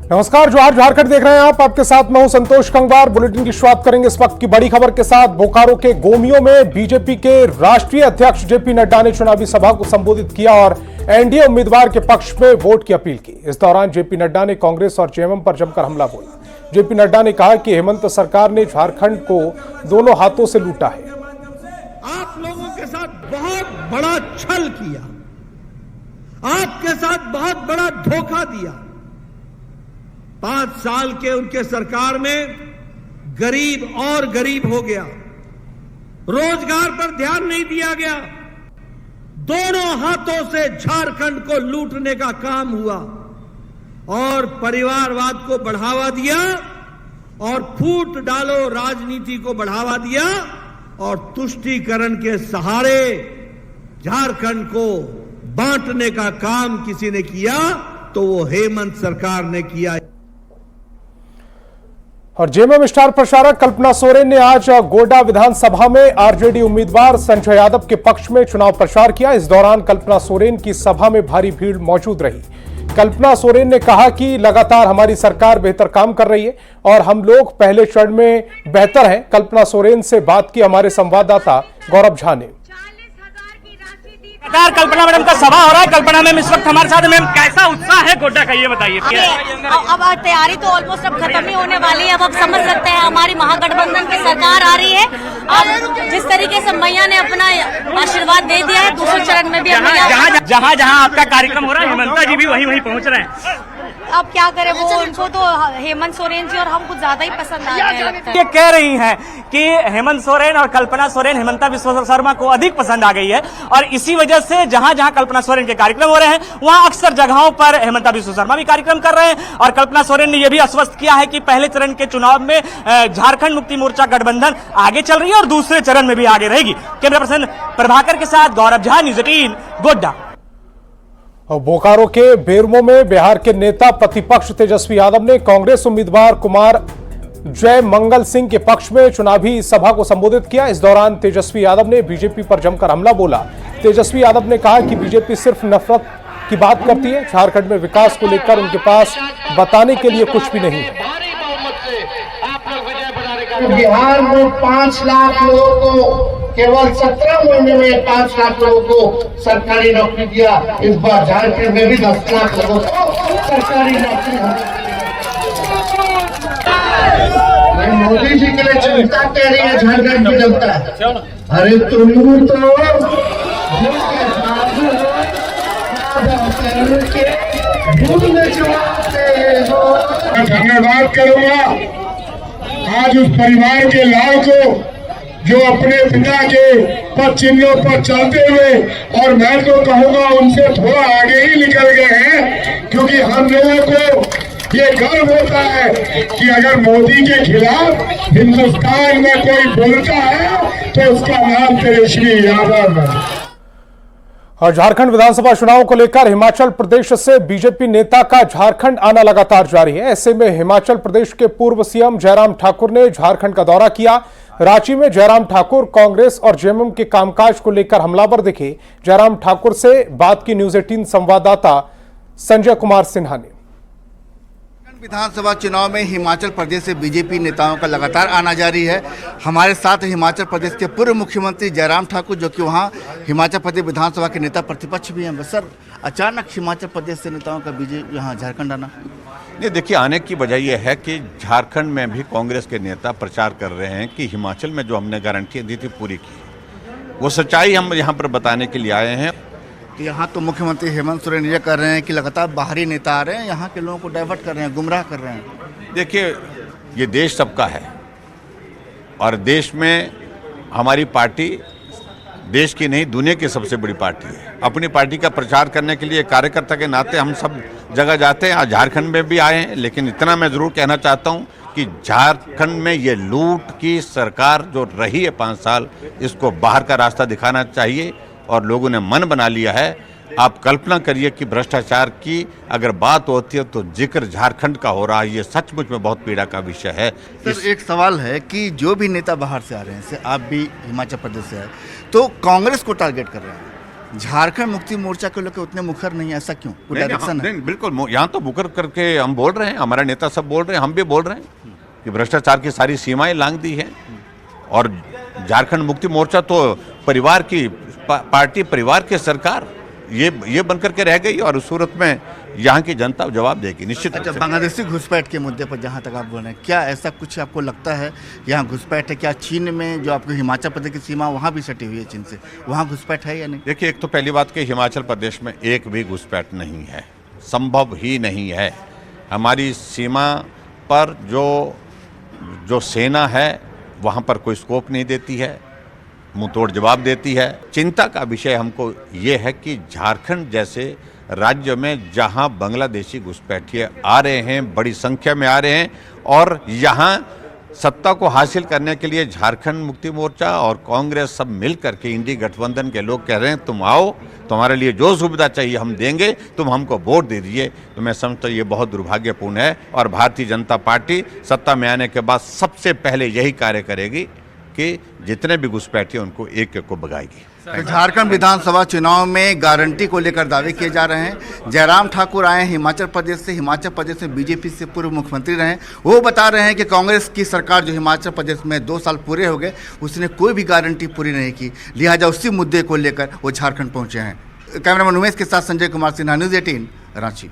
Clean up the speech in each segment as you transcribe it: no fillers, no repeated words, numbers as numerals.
नमस्कार, जोहार झारखंड देख रहे हैं आप। आपके साथ मैं हूं संतोष कंगवार। बुलेटिन की शुरुआत करेंगे इस वक्त की बड़ी खबर के साथ। बोकारो के गोमियों में बीजेपी के राष्ट्रीय अध्यक्ष जेपी नड्डा ने चुनावी सभा को संबोधित किया और एनडीए उम्मीदवार के पक्ष में वोट की अपील की। इस दौरान जेपी नड्डा ने कांग्रेस और जेएमएम पर जमकर हमला बोला। जेपी नड्डा ने कहा कि हेमंत सरकार ने झारखंड को दोनों हाथों से लूटा है। आप लोगों के साथ बहुत बड़ा छल किया, आपके साथ बहुत बड़ा धोखा दिया। 5 साल के उनके सरकार में गरीब और गरीब हो गया, रोजगार पर ध्यान नहीं दिया गया, दोनों हाथों से झारखंड को लूटने का काम हुआ और परिवारवाद को बढ़ावा दिया और फूट डालो राजनीति को बढ़ावा दिया और तुष्टीकरण के सहारे झारखंड को बांटने का काम किसी ने किया तो वो हेमंत सरकार ने किया। और जेएमएम स्टार प्रचारक कल्पना सोरेन ने आज गोड्डा विधानसभा में आरजेडी उम्मीदवार संजय यादव के पक्ष में चुनाव प्रचार किया। इस दौरान कल्पना सोरेन की सभा में भारी भीड़ मौजूद रही। कल्पना सोरेन ने कहा कि लगातार हमारी सरकार बेहतर काम कर रही है और हम लोग पहले चरण में बेहतर हैं। कल्पना सोरेन से बात की हमारे संवाददाता गौरव झा ने। कल्पना मैडम का सभा हो रहा है। कल्पना मैम इस वक्त हमारे साथ। मैम, कैसा उत्साह है गोड्डा का, ये बताइए। अब तैयारी तो ऑलमोस्ट अब खत्म ही होने वाली है। अब आप समझ सकते हैं हमारी महागठबंधन की सरकार आ रही है। अब जिस तरीके से मैया ने अपना आशीर्वाद दे दिया है, दूसरे चरण में भी जहाँ जहाँ आपका कार्यक्रम हो रहा है हेमंता जी भी वहीं पहुँच रहे हैं। अब क्या करें, वो उनको तो हेमंत सोरेन जी और हम कुछ ज्यादा ही पसंद आ रहे हैं। ये कह रही हैं कि हेमंत सोरेन और कल्पना सोरेन हेमंता विश्व शर्मा को अधिक पसंद आ गई है और इसी वजह से जहां जहां कल्पना सोरेन के कार्यक्रम हो रहे हैं वहां अक्सर जगहों पर हेमंता विश्व शर्मा भी कार्यक्रम कर रहे हैं। और कल्पना सोरेन ने यह भी आश्वस्त किया है कि पहले चरण के चुनाव में झारखंड मुक्ति मोर्चा गठबंधन आगे चल रही है और दूसरे चरण में भी आगे रहेगी। कैमरा पर्सन प्रभाकर के साथ गौरव झा, न्यूज़ 18 गोड्डा। और बोकारो के बेरमो में बिहार के नेता प्रतिपक्ष तेजस्वी यादव ने कांग्रेस उम्मीदवार कुमार जय मंगल सिंह के पक्ष में चुनावी सभा को संबोधित किया। इस दौरान तेजस्वी यादव ने बीजेपी पर जमकर हमला बोला। तेजस्वी यादव ने कहा कि बीजेपी सिर्फ नफरत की बात करती है। झारखंड में विकास को लेकर उनके पास बताने के लिए कुछ भी नहीं है। बिहार में 5 लाख लोगों को केवल 17 महीने में 5 लाख लोगों को सरकारी नौकरी दिया। इस बार झारखंड में भी 10 लाख लोगों को सरकारी नौकरी। मोदी जी के लिए चिंता कह रही है झारखंड की जनता। अरे तुम तो धन्यवाद करूंगा आज उस परिवार के लाल को जो अपने पिता के पद चिन्हों पर चलते हुए, और मैं तो कहूँगा उनसे थोड़ा आगे ही निकल गए हैं, क्योंकि हम लोगों को ये गर्व होता है कि अगर मोदी के खिलाफ हिंदुस्तान में कोई बोलता है तो उसका नाम तेजस्वी यादव है। और झारखंड विधानसभा चुनाव को लेकर हिमाचल प्रदेश से बीजेपी नेता का झारखंड आना लगातार जारी है। ऐसे में हिमाचल प्रदेश के पूर्व सीएम जयराम ठाकुर ने झारखंड का दौरा किया। रांची में जयराम ठाकुर कांग्रेस और जेएमएम के कामकाज को लेकर हमलावर दिखे। जयराम ठाकुर से बात की न्यूज़ 18 संवाददाता संजय कुमार सिन्हा ने। विधानसभा चुनाव में हिमाचल प्रदेश से बीजेपी नेताओं का लगातार आना जारी है। हमारे साथ हिमाचल प्रदेश के पूर्व मुख्यमंत्री जयराम ठाकुर, जो कि वहां हिमाचल प्रदेश विधानसभा के नेता प्रतिपक्ष भी हैं। सर, अचानक हिमाचल प्रदेश से नेताओं का बीजेपी यहाँ झारखंड आना? ये देखिए, आने की वजह यह है कि झारखंड में भी कांग्रेस के नेता प्रचार कर रहे हैं कि हिमाचल में जो हमने गारंटी दी थी पूरी की, वो सच्चाई हम यहाँ पर बताने के लिए आए हैं। तो यहाँ तो मुख्यमंत्री हेमंत सोरेन ये कर रहे हैं कि लगातार बाहरी नेता आ रहे हैं, यहाँ के लोगों को डाइवर्ट कर रहे हैं, गुमराह कर रहे हैं। देखिए, ये देश सबका है और देश में हमारी पार्टी देश की नहीं दुनिया की सबसे बड़ी पार्टी है। अपनी पार्टी का प्रचार करने के लिए कार्यकर्ता के नाते हम सब जगह जाते हैं। आज झारखंड में भी आए हैं, लेकिन इतना मैं ज़रूर कहना चाहता हूँ कि झारखंड में ये लूट की सरकार जो रही है 5 साल, इसको बाहर का रास्ता दिखाना चाहिए और लोगों ने मन बना लिया है। आप कल्पना करिए कि भ्रष्टाचार की अगर बात होती है तो जिक्र झारखंड का हो रहा है। ये सचमुच में बहुत पीड़ा का विषय है। सर, एक सवाल है कि जो भी नेता बाहर से आ रहे हैं, आप भी हिमाचल प्रदेश से है, तो कांग्रेस को टारगेट कर रहे हैं। झारखंड मुक्ति मोर्चा के लोग उतने मुखर नहीं है, ऐसा क्यों? कोई डायरेक्शन है? नहीं, बिल्कुल यहाँ तो मुकर करके हम बोल रहे हैं, हमारा नेता सब बोल रहे हैं, हम भी बोल रहे हैं कि भ्रष्टाचार की सारी सीमाएं लांघ दी हैं। और झारखंड मुक्ति मोर्चा तो परिवार की पार्टी, परिवार की सरकार ये बनकर के रह गई और उस सूरत में यहाँ की जनता जवाब देगी निश्चित। अच्छा, बांग्लादेशी घुसपैठ के मुद्दे पर जहाँ तक आप बोल रहे हैं, क्या ऐसा कुछ आपको लगता है यहाँ घुसपैठ है? क्या चीन में जो आपको हिमाचल प्रदेश की सीमा वहाँ भी सटी हुई है चीन से, वहाँ घुसपैठ है या नहीं? देखिए, एक तो पहली बात कि हिमाचल प्रदेश में एक भी घुसपैठ नहीं है, संभव ही नहीं है। हमारी सीमा पर जो सेना है वहाँ पर कोई स्कोप नहीं देती है, मुंह तोड़ जवाब देती है। चिंता का विषय हमको ये है कि झारखंड जैसे राज्य में जहां बांग्लादेशी घुसपैठिए आ रहे हैं, बड़ी संख्या में आ रहे हैं, और यहां सत्ता को हासिल करने के लिए झारखंड मुक्ति मोर्चा और कांग्रेस सब मिल करके इंडी गठबंधन के लोग कह रहे हैं तुम आओ, तुम्हारे लिए जो सुविधा चाहिए हम देंगे, तुम हमको वोट दे दीजिए। तो मैं समझता हूँ ये बहुत दुर्भाग्यपूर्ण है और भारतीय जनता पार्टी सत्ता में आने के बाद सबसे पहले यही कार्य करेगी कि जितने भी घुसपैठिए उनको एक एक को भगाएगी। तो झारखंड विधानसभा चुनाव में गारंटी को लेकर दावे किए जा रहे हैं। जयराम ठाकुर आए हैं हिमाचल प्रदेश से, हिमाचल प्रदेश में बीजेपी से पूर्व मुख्यमंत्री रहे। वो बता रहे हैं कि कांग्रेस की सरकार जो हिमाचल प्रदेश में 2 साल पूरे हो गए, उसने कोई भी गारंटी पूरी नहीं की, लिहाजा उसी मुद्दे को लेकर वो झारखंड पहुंचे हैं। कैमरामैन उमेश के साथ संजय कुमार सिन्हा, न्यूज़ 18 रांची।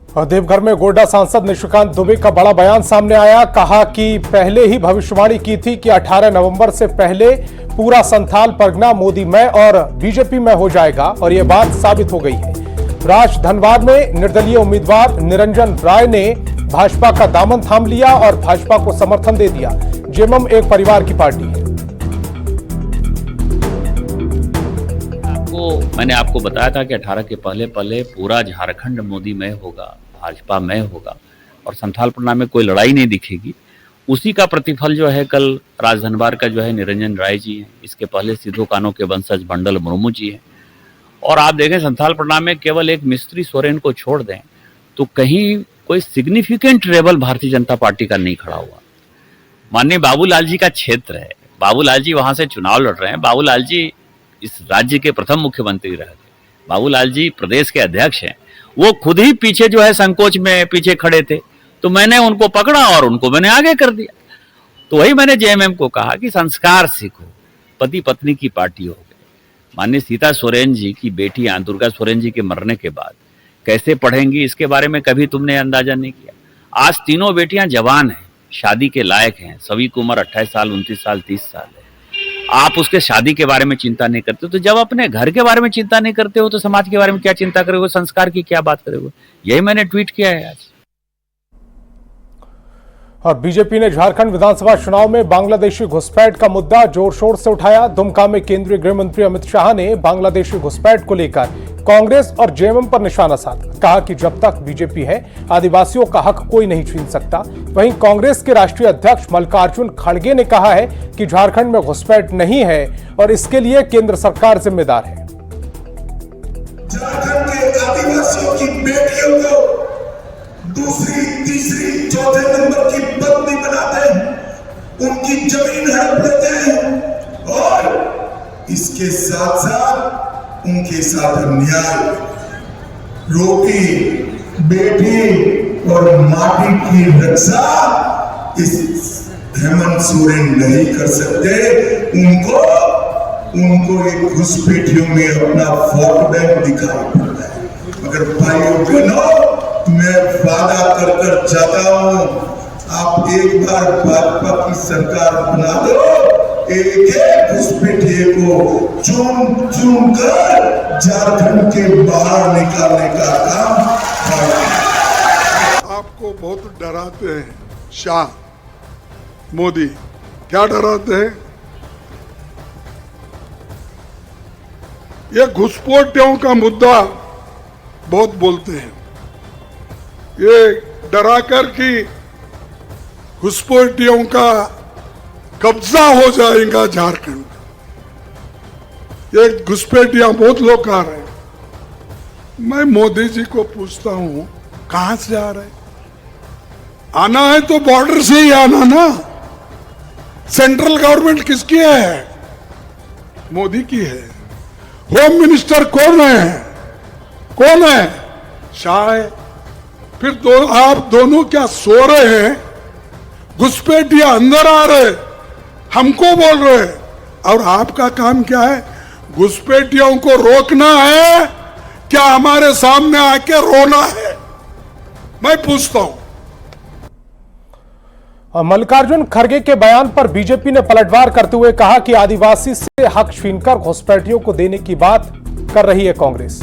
और देवघर में गोड्डा सांसद निशिकांत दुबे का बड़ा बयान सामने आया। कहा कि पहले ही भविष्यवाणी की थी कि 18 नवंबर से पहले पूरा संथाल परगना मोदीमय और बीजेपी में हो जाएगा और यह बात साबित हो गई है। राजधनवाद में निर्दलीय उम्मीदवार निरंजन राय ने भाजपा का दामन थाम लिया और भाजपा को समर्थन दे दिया। जेएमएम एक परिवार की पार्टी है। मैंने आपको बताया था कि 18 के पहले पूरा झारखंड मोदी में होगा, भाजपा में होगा और संथाल परगना में कोई लड़ाई नहीं दिखेगी। उसी का प्रतिफल जो है कल राजधनवार का जो है निरंजन राय जी हैं, इसके पहले सिद्धू कान्हू के वंशज बंडल मुर्मू जी हैं। और आप देखें संथाल परगना में केवल एक मिस्त्री सोरेन को छोड़ दें तो कहीं कोई significant rebel Bharatiya Janata party का नहीं खड़ा हुआ। माननीय बाबूलाल जी का क्षेत्र है, बाबूलाल जी वहां से चुनाव लड़ रहे हैं। बाबूलाल जी इस राज्य के प्रथम मुख्यमंत्री रहे थे, बाबूलाल जी प्रदेश के अध्यक्ष हैं। वो खुद ही पीछे जो है संकोच में पीछे खड़े थे, तो मैंने उनको पकड़ा और उनको मैंने आगे कर दिया। तो वही मैंने जेएमएम को कहा कि संस्कार सीखो, पति पत्नी की पार्टी हो गई। माननीय सीता सोरेन जी की बेटी दुर्गा सोरेन जी के मरने के बाद कैसे पढ़ेंगी, इसके बारे में कभी तुमने अंदाजा नहीं किया। आज तीनों बेटियां जवान हैं, शादी के लायक हैं, सभी की उम्र 28 साल, 29 साल, 30 साल है। आप उसके शादी के बारे में चिंता नहीं करते, तो जब अपने घर के बारे में चिंता नहीं करते हो तो समाज के बारे में क्या चिंता करोगे, संस्कार की क्या बात करोगे? यही मैंने ट्वीट किया है आज। और बीजेपी ने झारखंड विधानसभा चुनाव में बांग्लादेशी घुसपैठ का मुद्दा जोर शोर से उठाया। दुमका में केंद्रीय गृह मंत्री अमित शाह ने बांग्लादेशी घुसपैठ को लेकर कांग्रेस और जेएमएम पर निशाना साधा। कहा कि जब तक बीजेपी है आदिवासियों का हक कोई नहीं छीन सकता। वहीं कांग्रेस के राष्ट्रीय अध्यक्ष मल्लिकार्जुन खड़गे ने कहा है कि झारखंड में घुसपैठ नहीं है और इसके लिए केंद्र सरकार जिम्मेदार है। झारखंड के आदिवासियों की बेटियों को दूसरी, तीसरी, चौथे नंबर की पत्नी बनाते हैं, उनकी जमीन हड़प लेते हैं और इसके साथ साथ उनके साथ अन्याय, रोटी, बेटी और माटी की रक्षा इस हेमंत सोरेन नहीं कर सकते। उनको एक घुसपैठियों में अपना वोट बैंक दिखाई पड़ता है। मगर भाइयों बहनों, मैं वादा कर जाता हूं, आप एक बार भाजपा की सरकार बना दो, एक घुसपैठिए को चुन कर झारखंड के बाहर निकालने का काम करना। आपको बहुत डराते हैं शाह, मोदी। क्या डराते हैं? ये घुसपैठियों का मुद्दा बहुत बोलते हैं, ये डराकर कि घुसपैठियों का कब्जा हो जाएगा झारखंड। ये घुसपैठियां बहुत लोग आ रहे हैं। मैं मोदी जी को पूछता हूं, कहां से आ रहे हैं? आना है तो बॉर्डर से ही आना ना। सेंट्रल गवर्नमेंट किसकी है? मोदी की है। होम मिनिस्टर कौन है? कौन है? शाह है। फिर आप दोनों क्या सो रहे हैं? घुसपैठिया अंदर आ रहे, हमको बोल रहे, और आपका काम क्या है? घुसपैठियों को रोकना है क्या हमारे सामने आके रोना है? मैं पूछता हूं। मल्लिकार्जुन खड़गे के बयान पर बीजेपी ने पलटवार करते हुए कहा कि आदिवासी से हक छीनकर घुसपैठियों को देने की बात कर रही है कांग्रेस।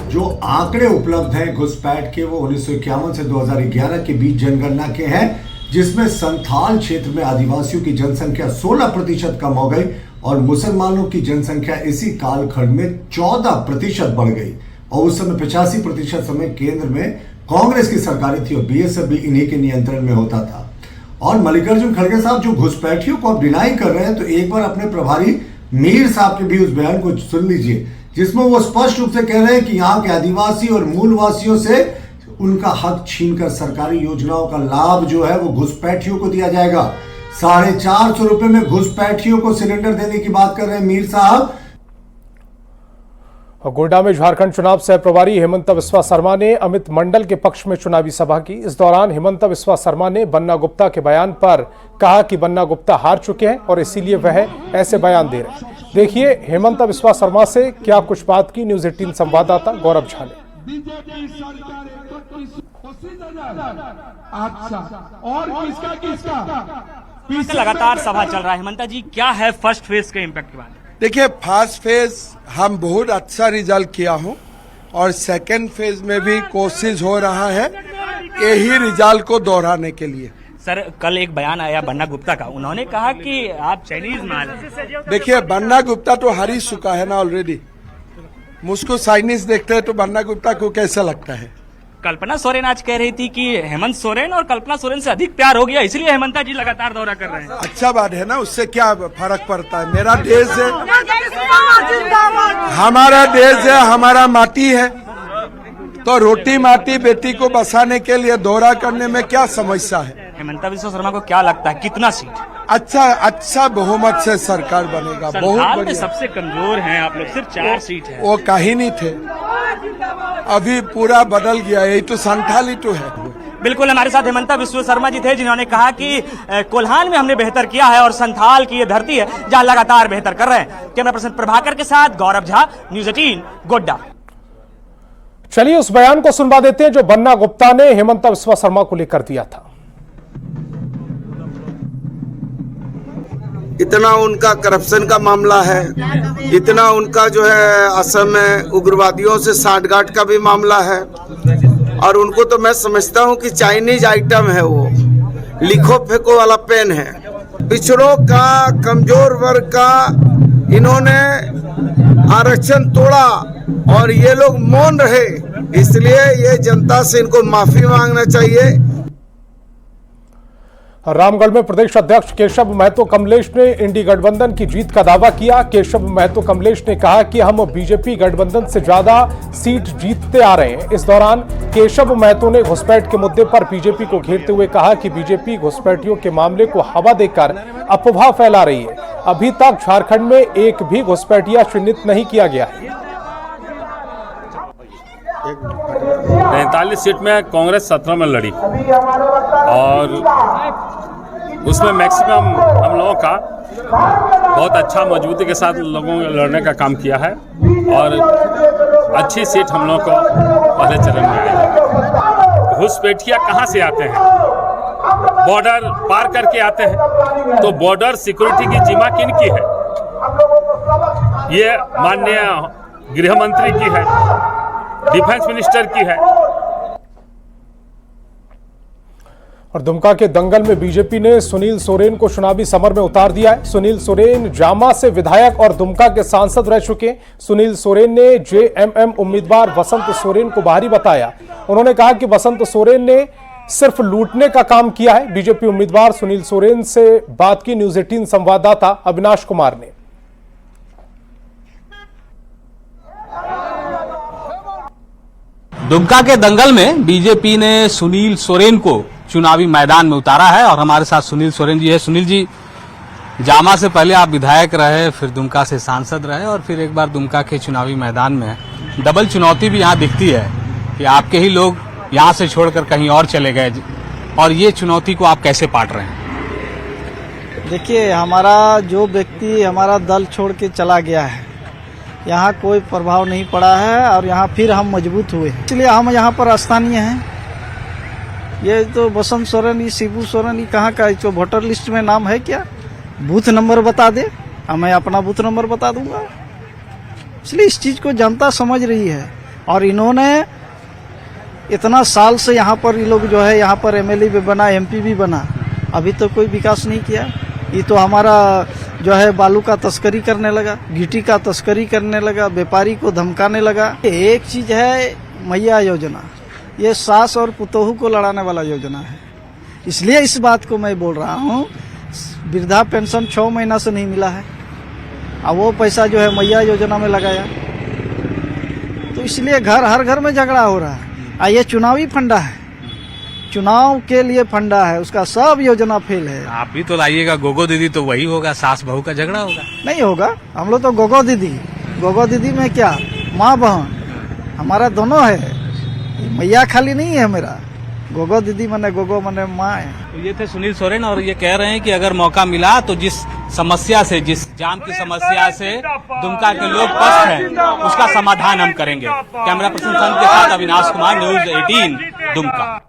जो आंकड़े उपलब्ध हैं घुसपैठ के, वो 1951 से 2011 के बीच जनगणना के हैं, जिसमें संथाल क्षेत्र में आदिवासियों की जनसंख्या 16% कम हो गई और मुसलमानों की जनसंख्या इसी कालखंड में 14% बढ़ गई। और उस समय 85% समय केंद्र में कांग्रेस की सरकारें थी और बीएसएफ भी इन्हीं के नियंत्रण में होता था। और मल्लिकार्जुन खड़गे साहब जो घुसपैठियों को अब डिनाई कर रहे हैं, तो एक बार अपने प्रभारी मीर साहब के भी उस बयान को सुन लीजिए, जिसमें वो स्पष्ट रूप से कह रहे हैं कि यहाँ के आदिवासी और मूलवासियों से उनका हक छीनकर सरकारी योजनाओं का लाभ जो है वो घुसपैठियों को दिया जाएगा। 450 रुपए में घुसपैठियों को सिलेंडर देने की बात कर रहे हैं मीर साहब। गोड्डा में झारखंड चुनाव सह प्रभारी हेमंत बिस्वा शर्मा ने अमित मंडल के पक्ष में चुनावी सभा की। इस दौरान हेमंत बिस्वा शर्मा ने बन्ना गुप्ता के बयान पर कहा कि बन्ना गुप्ता हार चुके हैं और इसीलिए वह ऐसे बयान दे रहे हैं। देखिए हेमंत बिस्वा शर्मा से क्या कुछ बात की न्यूज 18 संवाददाता गौरव झा ने। लगातार सभा चल रहा है, हेमंता जी क्या है फर्स्ट फेज के इम्पैक्ट के बारे में? देखिए, फर्स्ट फेज हम बहुत अच्छा रिजल्ट किया हूँ और सेकंड फेज में भी कोशिश हो रहा है यही रिजल्ट को दोहराने के लिए। सर कल एक बयान आया बन्ना गुप्ता का, उन्होंने कहा कि आप चाइनीज माल हैं। देखिए बन्ना गुप्ता तो हार ही चुका है ना ऑलरेडी। मुझको चाइनीज देखते हैं तो बन्ना गुप्ता को कैसा लगता है? कल्पना सोरेन आज कह रही थी कि हेमंत सोरेन और कल्पना सोरेन से अधिक प्यार हो गया, इसलिए हेमंता जी लगातार दौरा कर रहे हैं। अच्छा बात है ना, उससे क्या फर्क पड़ता है? मेरा देश है, हमारा देश है, हमारा माटी है, तो रोटी माटी बेटी को बसाने के लिए दौरा करने में क्या समस्या है? हेमंता बिस्वा शर्मा को क्या लगता है कितना सीट? अच्छा बहुमत से सरकार बनेगा। बहुत बढ़िया। सबसे कमजोर हैं आप लोग, सिर्फ 4 सीट है। वो कहीं नहीं थे, अभी पूरा बदल गया, यही तो संथाली तो है। बिल्कुल, हमारे साथ हेमंता बिस्वा शर्मा जी थे जिन्होंने कहा कि कोल्हान में हमने बेहतर किया है और संथाल की ये धरती है जहां लगातार बेहतर कर रहे हैं। कैमरा पर्सन प्रभाकर के साथ गौरव झा, न्यूज 18 गोड्डा। चलिए उस बयान को सुनवा देते हैं जो बन्ना गुप्ता ने हेमंता बिस्वा शर्मा को लेकर दिया था। इतना उनका करप्शन का मामला है, इतना उनका जो है असम में उग्रवादियों से साठगांठ का भी मामला है, और उनको तो मैं समझता हूं कि चाइनीज आइटम है, वो लिखो फेंको वाला पेन है। पिछड़ों का, कमजोर वर्ग का इन्होंने आरक्षण तोड़ा और ये लोग मौन रहे, इसलिए ये जनता से इनको माफी मांगना चाहिए। रामगढ़ में प्रदेश अध्यक्ष केशव महतो कमलेश ने इंडी गठबंधन की जीत का दावा किया। केशव महतो कमलेश ने कहा कि हम बीजेपी गठबंधन से ज्यादा सीट जीतते आ रहे हैं। इस दौरान केशव महतो ने घुसपैठ के मुद्दे पर बीजेपी को घेरते हुए कहा कि बीजेपी घुसपैठियों के मामले को हवा देकर अफवाह फैला रही है। अभी तक झारखंड में एक भी घुसपैठिया चिन्हित नहीं किया गया है। 43 सीट में कांग्रेस 17 में लड़ी और उसमें मैक्सिमम हम लोगों का बहुत अच्छा मजबूती के साथ लोगों ने लड़ने का काम किया है और अच्छी सीट हम लोगों को पहले चरण में आई। घुसपैठिया कहाँ से आते हैं? बॉर्डर पार करके आते हैं, तो बॉर्डर सिक्योरिटी की जिम्मा किन की है? ये माननीय गृह मंत्री की है, डिफेंस मिनिस्टर की है। और दुमका के दंगल में बीजेपी ने सुनील सोरेन को चुनावी समर में उतार दिया है। सुनील सोरेन जामा से विधायक और दुमका के सांसद रह चुके। सुनील सोरेन ने जेएमएम उम्मीदवार वसंत सोरेन को बाहरी बताया। उन्होंने कहा कि वसंत सोरेन ने सिर्फ लूटने का काम किया है। बीजेपी उम्मीदवार सुनील सोरेन से बात की न्यूज 18 संवाददाता अविनाश कुमार ने। दुमका के दंगल में बीजेपी ने सुनील सोरेन को चुनावी मैदान में उतारा है और हमारे साथ सुनील सोरेन जी है। सुनील जी, जामा से पहले आप विधायक रहे, फिर दुमका से सांसद रहे और फिर एक बार दुमका के चुनावी मैदान में डबल चुनौती भी यहाँ दिखती है कि आपके ही लोग यहाँ से छोड़कर कहीं और चले गए, और ये चुनौती को आप कैसे पाट रहे हैं? देखिए, हमारा जो व्यक्ति हमारा दल छोड़ के चला गया है, यहाँ कोई प्रभाव नहीं पड़ा है और यहाँ फिर हम मजबूत हुए हैं, इसलिए हम यहाँ पर स्थानीय हैं। ये तो बसंत सोरेन, ये शिबू सोरेन, ये कहाँ का, जो वोटर लिस्ट में नाम है क्या, बूथ नंबर बता दे, मैं अपना बूथ नंबर बता दूंगा। इसलिए इस चीज को जनता समझ रही है और इन्होंने इतना साल से यहाँ पर ये लोग जो है यहाँ पर एमएलए भी बना, एमपी भी बना, अभी तो कोई विकास नहीं किया। ये तो हमारा जो है बालू का तस्करी करने लगा, गिट्टी का तस्करी करने लगा, व्यापारी को धमकाने लगा। एक चीज है मैया योजना, ये सास और पुतोहू को लड़ाने वाला योजना है, इसलिए इस बात को मैं बोल रहा हूँ। वृद्धा पेंशन 6 महीना से नहीं मिला है, अब वो पैसा जो है मैया योजना में लगाया, तो इसलिए हर घर में झगड़ा हो रहा है। ये चुनावी फंडा है, चुनाव के लिए फंडा है, उसका सब योजना फेल है। आप भी तो लाइएगा गोगो दीदी, तो वही होगा, सास बहू का झगड़ा होगा। नहीं होगा, हम लोग तो गोगो दीदी में क्या, माँ बहन हमारा दोनों है, मैया खाली नहीं है मेरा, गोगो दीदी मने गोगो मने माँ है। तो ये थे सुनील सोरेन और ये कह रहे हैं कि अगर मौका मिला तो जिस समस्या से, जिस जाम की समस्या से दुमका के लोग पस्त हैं, उसका समाधान हम करेंगे। कैमरा पर्सन के साथ अविनाश कुमार, न्यूज़ 18 दुमका।